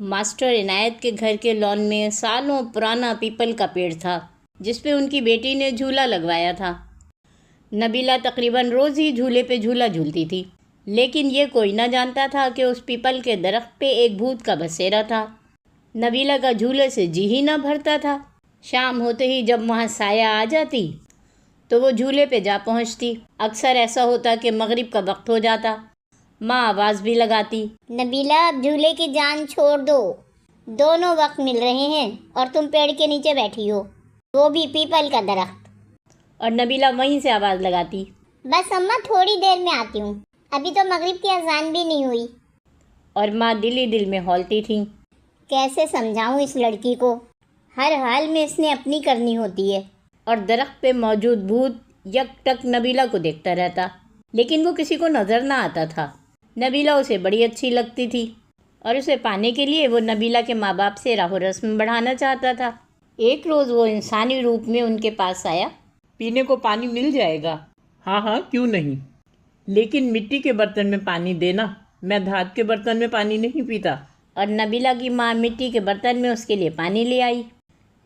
Master عنایت کے گھر کے لان میں سالوں پرانا پیپل کا پیڑ تھا جس پہ ان کی بیٹی نے جھولا لگوایا تھا۔ نبیلہ تقریباً روز ہی جھولے پہ جھولا جھولتی تھی، لیکن یہ کوئی نہ جانتا تھا کہ اس پیپل کے درخت پہ ایک بھوت کا بسیرا تھا۔ نبیلہ کا جھولے سے جی ہی نہ بھرتا تھا۔ شام ہوتے ہی جب وہاں سایہ آ جاتی تو وہ جھولے پہ جا پہنچتی۔ اکثر ایسا ہوتا کہ مغرب کا وقت ہو جاتا، ماں آواز بھی لگاتی، نبیلہ اب جھولے کی جان چھوڑ دو، دونوں وقت مل رہے ہیں اور تم پیڑ کے نیچے بیٹھی ہو، وہ بھی پیپل کا درخت۔ اور نبیلہ وہیں سے آواز لگاتی، بس اماں تھوڑی دیر میں آتی ہوں، ابھی تو مغرب کی اذان بھی نہیں ہوئی۔ اور ماں دل ہی دل میں ہولتی تھیں، کیسے سمجھاؤں اس لڑکی کو، ہر حال میں اس نے اپنی کرنی ہوتی ہے۔ اور درخت پہ موجود بھوت یک ٹک نبیلہ کو دیکھتا رہتا، لیکن وہ کسی کو نظر نہ آتا تھا۔ نبیلہ اسے بڑی اچھی لگتی تھی اور اسے پانے کے لیے وہ نبیلہ کے ماں باپ سے راہ و رسم بڑھانا چاہتا تھا۔ ایک روز وہ انسانی روپ میں ان کے پاس آیا۔ پینے کو پانی مل جائے گا؟ ہاں ہاں کیوں نہیں، لیکن مٹی کے برتن میں پانی دینا، میں دھات کے برتن میں پانی نہیں پیتا۔ اور نبیلہ کی ماں مٹی کے برتن میں اس کے لیے پانی لے آئی۔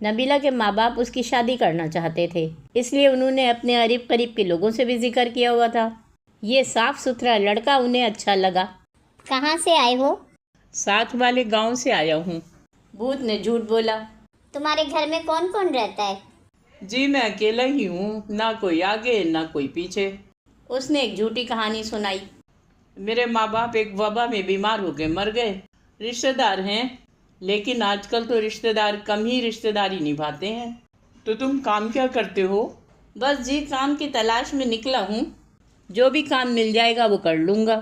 نبیلہ کے ماں باپ اس کی شادی کرنا چاہتے تھے، اس لیے انہوں نے اپنے قریب کے لوگوں سے بھی ذکر کیا ہوا تھا۔ یہ صاف ستھرا لڑکا انہیں اچھا لگا۔ کہاں سے آئے ہو؟ ساتھ والے گاؤں سے آیا ہوں۔ بھوت نے جھوٹ بولا، تمہارے گھر میں کون کون رہتا ہے؟ جی میں اکیلا ہی ہوں، نہ کوئی آگے نہ کوئی پیچھے۔ اس نے ایک جھوٹی کہانی سنائی۔ میرے ماں باپ ایک وبا میں بیمار ہو کے مر گئے۔ رشتہ دار ہیں، لیکن آج کل تو رشتہ دار کم ہی رشتہ داری نبھاتے ہیں۔ تو تم کام کیا کرتے ہو؟ بس جی کام کی تلاش میں نکلا ہوں، جو بھی کام مل جائے گا وہ کر لوں گا،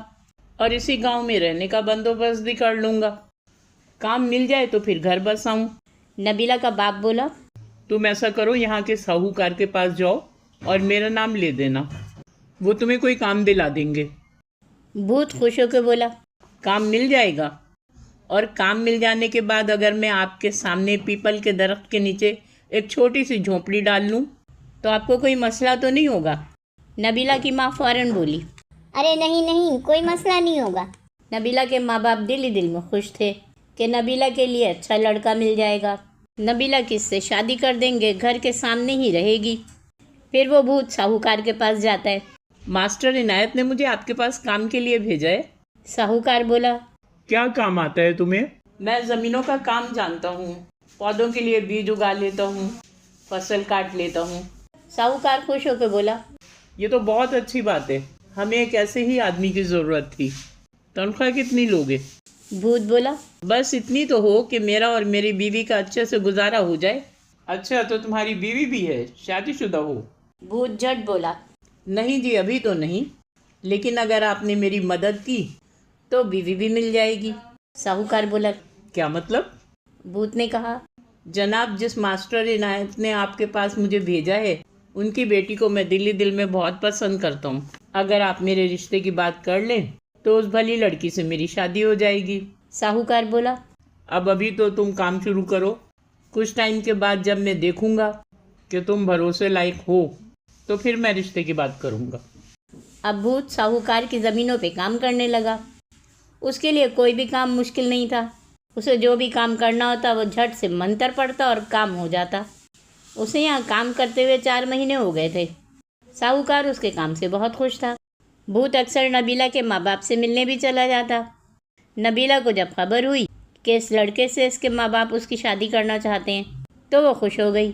اور اسی گاؤں میں رہنے کا بندوبست بھی کر لوں گا۔ کام مل جائے تو پھر گھر بساؤں۔ نبیلہ کا باپ بولا، تم ایسا کرو، یہاں کے ساہوکار کے پاس جاؤ اور میرا نام لے دینا، وہ تمہیں کوئی کام دلا دیں گے۔ بھوت خوش ہو کے بولا، کام مل جائے گا، اور کام مل جانے کے بعد اگر میں آپ کے سامنے پیپل کے درخت کے نیچے ایک چھوٹی سی جھونپڑی ڈال لوں تو آپ کو کوئی مسئلہ تو نہیں ہوگا؟ نبیلہ کی ماں فوراً بولی، ارے نہیں، کوئی مسئلہ نہیں ہوگا۔ نبیلہ کے ماں باپ دل ہی دل میں خوش تھے کہ نبیلہ کے لیے اچھا لڑکا مل جائے گا۔ نبیلہ کس سے شادی کر دیں گے، گھر کے سامنے ہی رہے گی۔ پھر وہ بھوت ساہوکار کے پاس جاتا ہے۔ ماسٹر عنایت نے مجھے آپ کے پاس کام کے لیے بھیجا ہے۔ ساہوکار بولا، کیا کام آتا ہے تمہیں؟ میں زمینوں کا کام جانتا ہوں، پودوں کے لیے بیج اگا لیتا ہوں، فصل کاٹ لیتا ہوں۔ ساہوکار خوش ہو کے بولا، یہ تو بہت اچھی بات ہے، ہمیں ایک ایسے ہی آدمی کی ضرورت تھی۔ تنخواہ کتنی لوگے؟ بھوت بولا، بس اتنی تو ہو کہ میرا اور میری بیوی کا اچھے سے گزارا ہو جائے۔ اچھا تو تمہاری بیوی بھی ہے، شادی شدہ ہو؟ بھوت جھٹ بولا، نہیں جی ابھی تو نہیں، لیکن اگر آپ نے میری مدد کی تو بیوی بھی مل جائے گی۔ ساہوکار بولا، کیا مطلب؟ بھوت نے کہا، جناب جس ماسٹر عنایت نے آپ کے پاس مجھے بھیجا ہے ان کی بیٹی کو میں دل ہی دل میں بہت پسند کرتا ہوں۔ اگر آپ میرے رشتے کی بات کر لیں تو اس بھلی لڑکی سے میری شادی ہو جائے گی۔ ساہوکار بولا، اب ابھی تو تم کام شروع کرو، کچھ ٹائم کے بعد جب میں دیکھوں گا کہ تم بھروسے لائق ہو تو پھر میں رشتے کی بات کروں گا۔ اب بھوت ساہوکار کی زمینوں پہ کام کرنے لگا۔ اس کے لیے کوئی بھی کام مشکل نہیں تھا، اسے جو بھی کام کرنا ہوتا وہ جھٹ سے منتر پڑتا اور کام ہو جاتا۔ اسے یہاں کام کرتے ہوئے 4 مہینے ہو گئے تھے۔ ساہوکار اس کے کام سے بہت خوش تھا۔ بھوت اکثر نبیلہ کے ماں باپ سے ملنے بھی چلا جاتا۔ نبیلہ کو جب خبر ہوئی کہ اس لڑکے سے اس کے ماں باپ اس کی شادی کرنا چاہتے ہیں تو وہ خوش ہو گئی،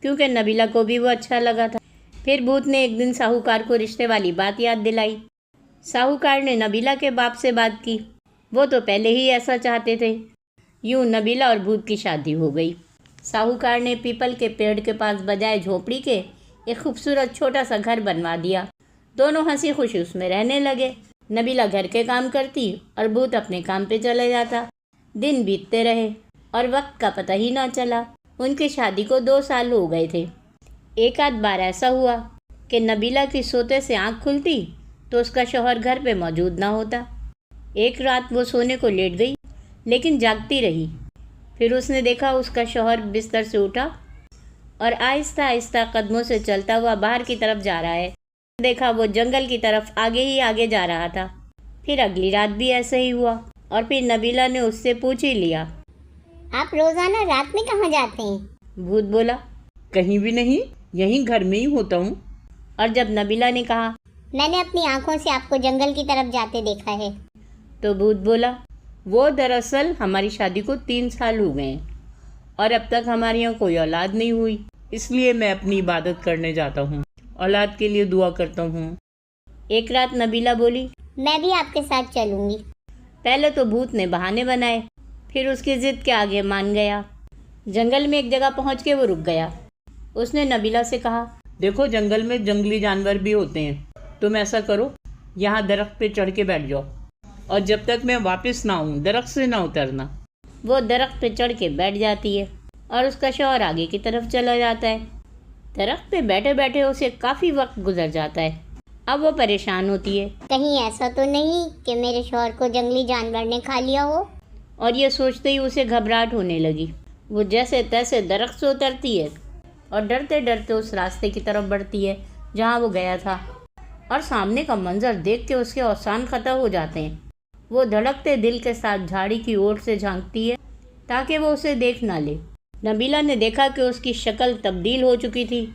کیونکہ نبیلہ کو بھی وہ اچھا لگا تھا۔ پھر بھوت نے ایک دن ساہوکار کو رشتے والی بات یاد دلائی۔ ساہوکار نے نبیلہ کے باپ سے بات کی، وہ تو پہلے ہی ایسا چاہتے تھے۔ یوں نبیلہ اور بھوت کی شادی ہو گئی۔ ساہوکار نے پیپل کے پیڑ کے پاس بجائے جھونپڑی کے ایک خوبصورت چھوٹا سا گھر بنوا دیا۔ دونوں ہنسی خوشی اس میں رہنے لگے۔ نبیلہ گھر کے کام کرتی اور بھوت اپنے کام پہ چلا جاتا۔ دن بیتتے رہے اور وقت کا پتہ ہی نہ چلا۔ ان کی شادی کو 2 سال ہو گئے تھے۔ ایک آدھ بار ایسا ہوا کہ نبیلہ کی سوتے سے آنکھ کھلتی تو اس کا شوہر گھر پہ موجود نہ ہوتا۔ ایک رات وہ سونے کو لیٹ گئی لیکن جاگتی رہی۔ پھر اس نے دیکھا اس کا شوہر بستر سے اٹھا اور آہستہ آہستہ قدموں سے چلتا ہوا باہر کی طرف جا رہا ہے۔ دیکھا وہ جنگل کی طرف آگے ہی آگے جا رہا تھا۔ پھر اگلی رات بھی ایسے ہی ہوا اور پھر نبیلہ نے اس سے پوچھ ہی لیا۔ آپ روزانہ رات میں کہاں جاتے ہیں؟ بھوت بولا، کہیں بھی نہیں، یہیں گھر میں ہی ہوتا ہوں۔ اور جب نبیلہ نے کہا میں نے اپنی آنکھوں سے آپ کو جنگل کی طرف جاتے دیکھا ہے۔ تو بھوت بولا، وہ دراصل ہماری شادی کو 3 سال ہو گئے ہیں اور اب تک ہمارے یہاں کوئی اولاد نہیں ہوئی، اس لیے میں اپنی عبادت کرنے جاتا ہوں، اولاد کے لیے دعا کرتا ہوں۔ ایک رات نبیلہ بولی، میں بھی آپ کے ساتھ چلوں گی۔ پہلے تو بھوت نے بہانے بنائے، پھر اس کی ضد کے آگے مان گیا۔ جنگل میں ایک جگہ پہنچ کے وہ رک گیا۔ اس نے نبیلہ سے کہا، دیکھو جنگل میں جنگلی جانور بھی ہوتے ہیں، تم ایسا کرو، یہاں درخت پہ چڑھ کے بیٹھ جاؤ اور جب تک میں واپس نہ آؤں درخت سے نہ اترنا۔ وہ درخت پہ چڑھ کے بیٹھ جاتی ہے اور اس کا شوہر آگے کی طرف چلا جاتا ہے۔ درخت پہ بیٹھے بیٹھے اسے کافی وقت گزر جاتا ہے۔ اب وہ پریشان ہوتی ہے کہیں ایسا تو نہیں کہ میرے شوہر کو جنگلی جانور نے کھا لیا ہو؟ اور یہ سوچتے ہی اسے گھبراہٹ ہونے لگی۔ وہ جیسے تیسے درخت سے اترتی ہے اور ڈرتے ڈرتے اس راستے کی طرف بڑھتی ہے جہاں وہ گیا تھا، اور سامنے کا منظر دیکھ کے اس کے اوسان ختم ہو جاتے ہیں۔ وہ دھڑکتے دل کے ساتھ جھاڑی کی اوٹ سے جھانکتی ہے تاکہ وہ اسے دیکھ نہ لے۔ نبیلہ نے دیکھا کہ اس کی شکل تبدیل ہو چکی تھی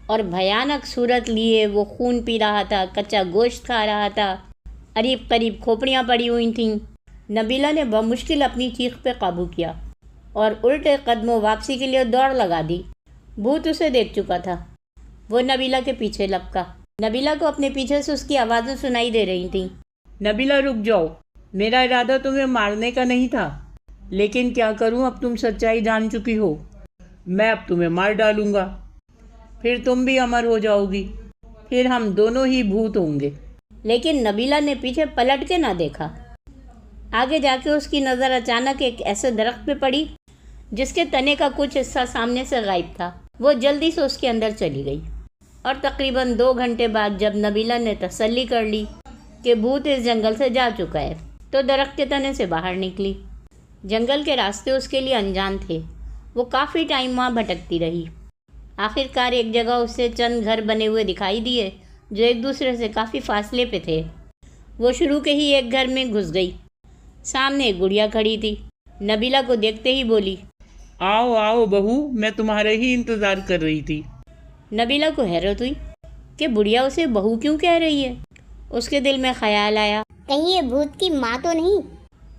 اور بھیانک صورت لیے وہ خون پی رہا تھا، کچا گوشت کھا رہا تھا، قریب قریب کھوپڑیاں پڑی ہوئی تھیں۔ نبیلہ نے بمشکل اپنی چیخ پہ قابو کیا اور الٹے قدموں واپسی کے لیے دوڑ لگا دی۔ بھوت اسے دیکھ چکا تھا۔ وہ نبیلہ کے پیچھے لپکا۔ نبیلہ کو اپنے پیچھے سے اس کی آوازیں سنائی دے رہی تھیں۔ نبیلہ رک جاؤ، میرا ارادہ تمہیں مارنے کا نہیں تھا، لیکن کیا کروں، اب تم سچائی جان چکی ہو، میں اب تمہیں مار ڈالوں گا، پھر تم بھی امر ہو جاؤ گی، پھر ہم دونوں ہی بھوت ہوں گے۔ لیکن نبیلہ نے پیچھے پلٹ کے نہ دیکھا۔ آگے جا کے اس کی نظر اچانک ایک ایسے درخت پہ پڑی جس کے تنے کا کچھ حصہ سامنے سے غائب تھا۔ وہ جلدی سے اس کے اندر چلی گئی اور تقریباً 2 گھنٹے بعد جب نبیلہ نے تسلی کر لی کہ بھوت اس جنگل سے جا چکا ہے تو درخت کے تنے سے باہر نکلی۔ جنگل کے راستے اس کے لیے انجان تھے۔ وہ کافی ٹائم وہاں بھٹکتی رہی۔ آخر کار ایک جگہ اسے چند گھر بنے ہوئے دکھائی دیے جو ایک دوسرے سے کافی فاصلے پہ تھے۔ وہ شروع کے ہی ایک گھر میں گھس گئی۔ سامنے ایک گڑیا کھڑی تھی۔ نبیلہ کو دیکھتے ہی بولی، آؤ آؤ بہو، میں تمہارے ہی انتظار کر رہی تھی۔ نبیلہ کو حیرت ہوئی کہ بڑھیا اسے بہو کیوں کہہ رہی ہے۔ اس کے دل میں خیال آیا، کہیں یہ بھوت کی ماں تو نہیں؟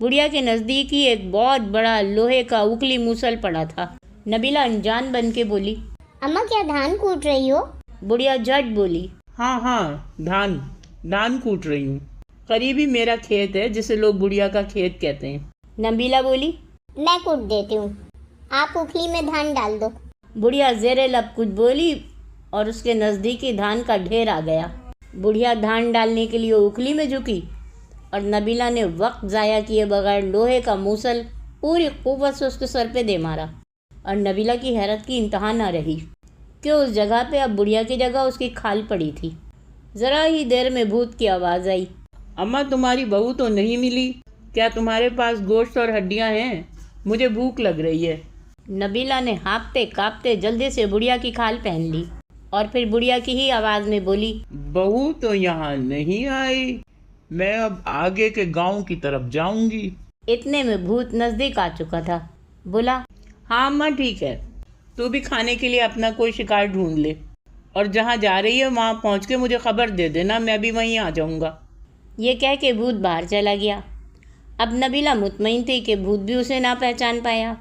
بڑھیا کے نزدیک ہی ایک بہت بڑا لوہے کا اکلی موسل پڑا تھا۔ نبیلہ انجان بن کے بولی، اماں کیا دھان کوٹ رہی ہو؟ بڑھیا جھٹ بولی، ہاں دھان کوٹ رہی ہوں، قریب ہی میرا کھیت ہے جسے لوگ بڑھیا کا کھیت کہتے ہیں۔ نبیلہ بولی، میں کوٹ دیتی ہوں، آپ اکھلی میں دھان ڈال دو۔ بڑھیا زیر لب کچھ بولی اور اس کے نزدیکی دھان کا ڈھیر آ گیا۔ بڑھیا دھان ڈالنے کے لیے اکھلی میں جھکی اور نبیلہ نے وقت ضائع کیے بغیر لوہے کا موسل پوری قوت سے اس کے سر پہ دے مارا۔ اور نبیلہ کی حیرت کی انتہا نہ رہی کہ اس جگہ پہ اب بڑھیا کی جگہ اس کی کھال پڑی تھی۔ ذرا ہی دیر میں بھوت کی آواز آئی، اماں تمہاری بہو تو نہیں ملی، کیا تمہارے پاس گوشت اور ہڈیاں ہیں؟ مجھے بھوک لگ رہی ہے۔ نبیلہ نے ہانپتے کانپتے جلدی سے بڑھیا کی کھال پہن لی اور پھر بڑھیا کی ہی آواز میں بولی، بہو تو یہاں نہیں آئی، میں اب آگے کے گاؤں کی طرف جاؤں گی۔ اتنے میں بھوت نزدیک آ چکا تھا۔ بولا، ہاں اماں ٹھیک ہے، تو بھی کھانے کے لیے اپنا کوئی شکار ڈھونڈ لے اور جہاں جا رہی ہے وہاں پہنچ کے مجھے خبر دے دینا، میں بھی وہیں آ جاؤں گا۔ یہ کہہ کے بھوت باہر چلا گیا۔ اب نبیلہ مطمئن تھی کہ بھوت بھی اسے نہ پہچان پایا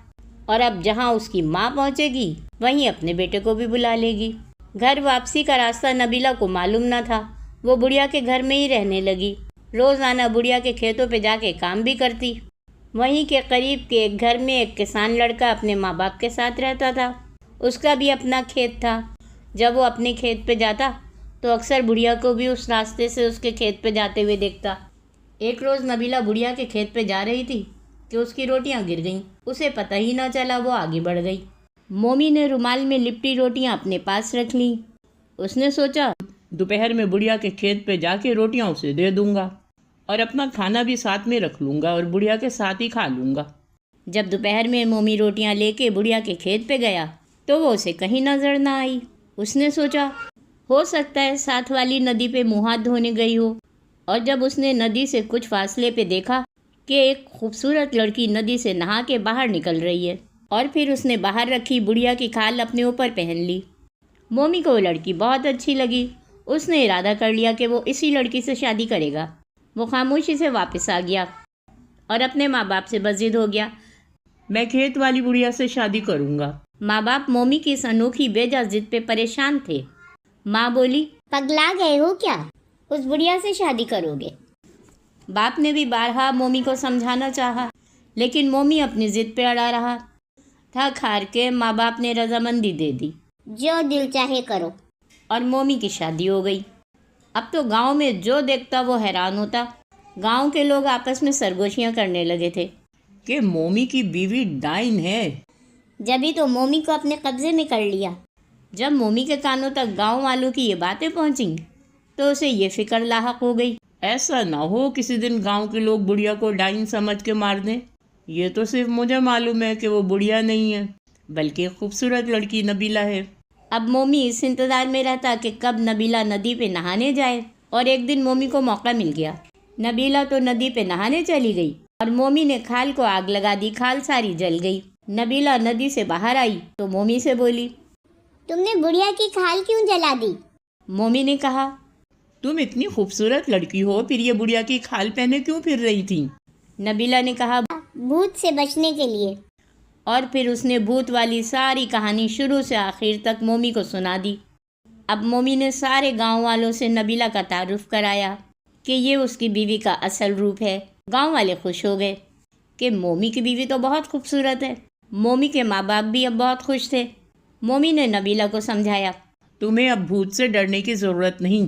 اور اب جہاں اس کی ماں پہنچے گی وہیں اپنے بیٹے کو بھی بلا لے گی۔ گھر واپسی کا راستہ نبیلہ کو معلوم نہ تھا۔ وہ بڑھیا کے گھر میں ہی رہنے لگی۔ روزانہ بڑھیا کے کھیتوں پہ جا کے کام بھی کرتی۔ وہیں کے قریب کے ایک گھر میں ایک کسان لڑکا اپنے ماں باپ کے ساتھ رہتا تھا۔ اس کا بھی اپنا کھیت تھا۔ جب وہ اپنے کھیت پہ جاتا تو اکثر بڑھیا کو بھی اس راستے سے اس کے کھیت پہ جاتے ہوئے دیکھتا۔ ایک روز نبیلہ بڑھیا کے کھیت پہ جا رہی تھی کہ اس کی روٹیاں گر گئیں۔ اسے پتہ ہی نہ چلا، وہ آگے بڑھ گئی۔ مومی نے رومال میں لپٹی روٹیاں اپنے پاس رکھ لیں۔ اس نے سوچا، دوپہر میں بڑھیا کے کھیت پہ جا کے روٹیاں اسے دے دوں گا اور اپنا کھانا بھی ساتھ میں رکھ لوں گا اور بڑھیا کے ساتھ ہی کھا لوں گا۔ جب دوپہر میں مومی روٹیاں لے کے بڑھیا کے کھیت پہ گیا تو وہ اسے کہیں نظر نہ آئی۔ اس نے سوچا ہو سکتا ہے ساتھ والی ندی پہ منہ ہاتھ دھونے گئی ہو، اور جب اس نے ندی سے کچھ فاصلے پہ دیکھا کہ ایک خوبصورت لڑکی ندی سے نہا کے باہر نکل رہی ہے، اور پھر اس نے باہر رکھی بڑھیا کی کھال اپنے اوپر پہن لی۔ مومی کو وہ لڑکی بہت اچھی لگی۔ اس نے ارادہ کر لیا کہ وہ اسی لڑکی سے شادی کرے گا۔ وہ خاموشی سے واپس آ گیا اور اپنے ماں باپ سے بضد ہو گیا۔ میں کھیت والی بڑھیا سے شادی کروں گا۔ ماں باپ مومی کی اس انوکھی بے جا ضد پہ پریشان تھے۔ ماں بولی، پگلا گئے ہو کیا؟ اس بڑھیا سے شادی کرو گے؟ باپ نے بھی بارہا مومی کو سمجھانا چاہا، لیکن مومی اپنی ضد پہ اڑا رہا۔ تھک ہار کے ماں باپ نے رضامندی دے دی جو دل چاہے کرو۔ اور مومی کی شادی ہو گئی۔ اب تو گاؤں میں جو دیکھتا وہ حیران ہوتا۔ گاؤں کے لوگ آپس میں سرگوشیاں کرنے لگے تھے کہ مومی کی بیوی ڈائن ہے۔ جبھی تو مومی کو اپنے قبضے میں کر لیا۔ جب مومی کے کانوں تک گاؤں والوں کی یہ باتیں پہنچیں تو اسے یہ فکر لاحق ہو گئی، ایسا نہ ہو کسی دن گاؤں کے لوگ بڑھیا کو ڈائن سمجھ کے مار دیں۔ یہ تو صرف مجھے معلوم ہے کہ وہ بڑھیا نہیں ہے، بلکہ خوبصورت لڑکی نبیلہ ہے۔ اب مومی اس انتظار میں رہتا کہ کب نبیلہ ندی پہ نہانے جائے، اور ایک دن مومی کو موقع مل گیا۔ نبیلہ تو ندی پہ نہانے چلی گئی اور مومی نے کھال کو آگ لگا دی۔ کھال ساری جل گئی۔ نبیلہ ندی سے باہر آئی تو مومی سے بولی، تم نے بڑھیا کی کھال کیوں جلا دی؟ مومی نے کہا، تم اتنی خوبصورت لڑکی ہو، پھر یہ بڑھیا کی کھال پہنے کیوں پھر رہی تھی؟ نبیلہ نے کہا، بھوت سے بچنے کے لیے۔ اور پھر اس نے بھوت والی ساری کہانی شروع سے آخر تک مومی کو سنا دی۔ اب مومی نے سارے گاؤں والوں سے نبیلہ کا تعارف کرایا کہ یہ اس کی بیوی کا اصل روپ ہے۔ گاؤں والے خوش ہو گئے کہ مومی کی بیوی تو بہت خوبصورت ہے۔ مومی کے ماں باپ بھی اب بہت خوش تھے۔ مومی نے نبیلہ کو سمجھایا، تمہیں اب بھوت سے ڈرنے کی ضرورت نہیں،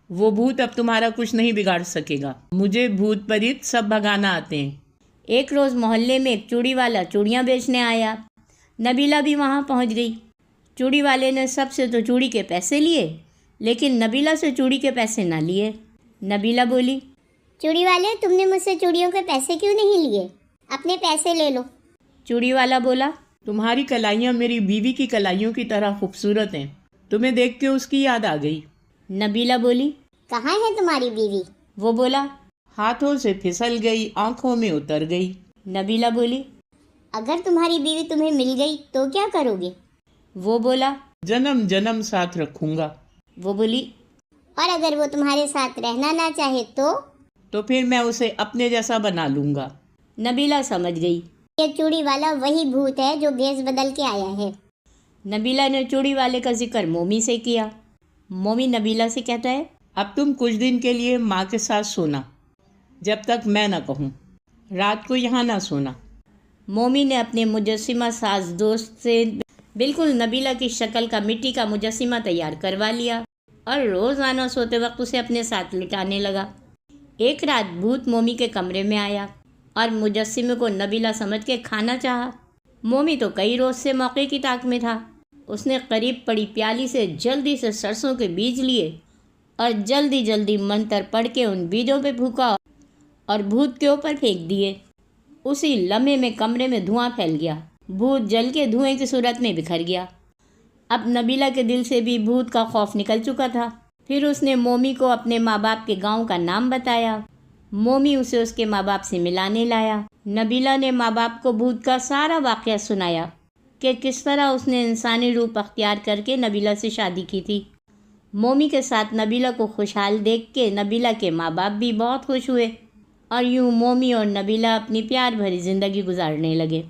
وہ بھوت اب تمہارا کچھ نہیں بگاڑ سکے گا، مجھے بھوت پریت سب بھگانا آتے ہیں۔ ایک روز محلے میں ایک چوڑی والا چوڑیاں بیچنے آیا۔ نبیلہ بھی وہاں پہنچ گئی۔ چوڑی والے نے سب سے تو چوڑی کے پیسے لیے، لیکن نبیلہ سے چوڑی کے پیسے نہ لیے۔ نبیلہ بولی، چوڑی والے، تم نے مجھ سے چوڑیوں کے پیسے کیوں نہیں لیے؟ اپنے پیسے لے لو۔ چوڑی والا بولا، تمہاری کلائیاں میری بیوی کی کلائیوں کی طرح خوبصورت ہیں، تمہیں دیکھ کے اس کی یاد آ گئی۔ نبیلہ بولی، کہاں ہے تمہاری بیوی؟ وہ بولا، ہاتھوں سے پھسل گئی، آنکھوں میں اتر گئی۔ نبیلہ بولی، اگر تمہاری بیوی تمہیں مل گئی تو کیا کرو گے؟ وہ بولا، جنم جنم ساتھ رکھوں گا۔ وہ بولی، اور اگر وہ تمہارے ساتھ رہنا نہ چاہے تو پھر میں اسے اپنے جیسا بنا لوں گا۔ نبیلہ سمجھ گئی۔ یہ چوڑی والا وہی بھوت ہے جو بھیس بدل کے آیا ہے۔ نبیلہ نے چوڑی والے کا ذکر مومی سے کیا۔ مومی نبیلہ سے کہتا ہے، اب تم کچھ دن کے لیے ماں کے ساتھ سونا، جب تک میں نہ کہوں، رات کو یہاں نہ سونا۔ مومی نے اپنے مجسمہ ساز دوست سے بالکل نبیلہ کی شکل کا مٹی کا مجسمہ تیار کروا لیا اور روزانہ سوتے وقت اسے اپنے ساتھ لٹانے لگا۔ ایک رات بھوت مومی کے کمرے میں آیا اور مجسمے کو نبیلہ سمجھ کے کھانا چاہا۔ مومی تو کئی روز سے موقع کی طاق میں تھا۔ اس نے قریب پڑی پیالی سے جلدی سے سرسوں کے بیج لیے اور جلدی جلدی منتر پڑھ کے ان بیجوں پہ پھونکا اور بھوت کے اوپر پھینک دیے۔ اسی لمحے میں کمرے میں دھواں پھیل گیا۔ بھوت جل کے دھوئیں کی صورت میں بکھر گیا۔ اب نبیلہ کے دل سے بھی بھوت کا خوف نکل چکا تھا۔ پھر اس نے مومی کو اپنے ماں باپ کے گاؤں کا نام بتایا۔ مومی اسے اس کے ماں باپ سے ملانے لایا۔ نبیلہ نے ماں باپ کو بھوت کا سارا واقعہ سنایا کہ کس طرح اس نے انسانی روپ اختیار کر کے نبیلہ سے شادی کی تھی۔ مومی کے ساتھ نبیلہ کو خوشحال دیکھ کے نبیلہ کے ماں باپ بھی بہت خوش ہوئے، اور یوں مومی اور نبیلہ اپنی پیار بھری زندگی گزارنے لگے۔